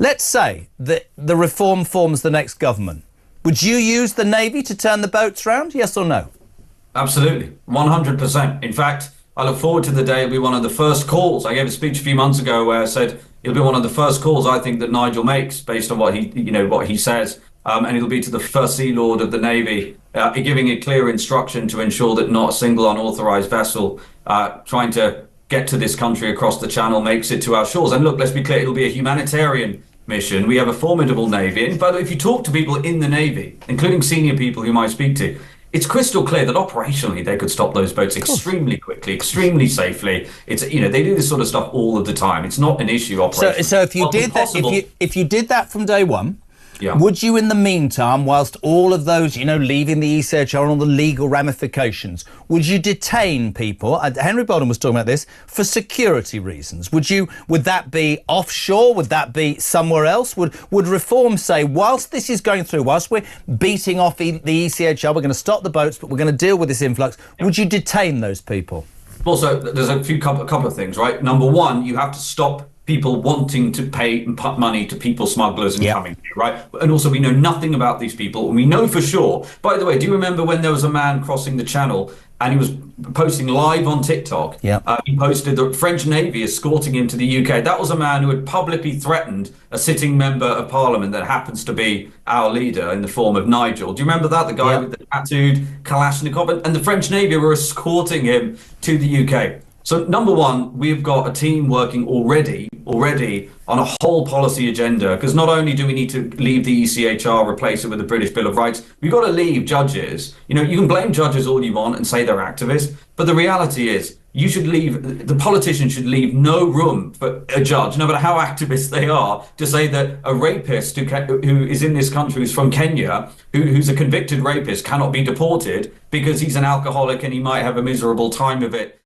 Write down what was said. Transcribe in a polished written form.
Let's say that the reform forms the next government. Would you use the Navy to turn the boats round? Yes or no? Absolutely, 100%. In fact, I look forward to the day it'll be one of the first calls. I gave a speech a few months ago where I said it'll be one of the first calls I think that Nigel makes based on what he says. And it'll be to the First Sea Lord of the Navy, giving a clear instruction to ensure that not a single unauthorized vessel trying to get to this country across the channel makes it to our shores. And look, let's be clear, it'll be a humanitarian mission. We have a formidable Navy. But if you talk to people in the Navy, including senior people whom I speak to, it's crystal clear that operationally they could stop those boats extremely quickly, extremely safely. It's they do this sort of stuff all of the time. It's not an issue operationally. So if you did that, if you did that from day one, yeah. Would you, in the meantime, whilst all of those, leaving the ECHR and all the legal ramifications, would you detain people? Henry Bolden was talking about this for security reasons. Would that be offshore? Would that be somewhere else? Would reform say, whilst this is going through, whilst we're beating off the ECHR, we're going to stop the boats, but we're going to deal with this influx? Yeah. Would you detain those people? Also, there's a couple of things, right? Number one, you have to stop people wanting to pay money to people smugglers and coming here, right? And also, we know nothing about these people. And we know for sure, by the way, do you remember when there was a man crossing the channel and he was posting live on TikTok? Yeah. He posted the French Navy escorting him to the UK. That was a man who had publicly threatened a sitting member of parliament that happens to be our leader in the form of Nigel. Do you remember that? The guy with the tattooed Kalashnikov? And the French Navy were escorting him to the UK. So number one, we've got a team working already on a whole policy agenda, because not only do we need to leave the ECHR, replace it with the British Bill of Rights, we've got to leave judges. You can blame judges all you want and say they're activists, but the reality is the politicians should leave no room for a judge, no matter how activist they are, to say that a rapist who is in this country, who's from Kenya, who's a convicted rapist, cannot be deported because he's an alcoholic and he might have a miserable time of it.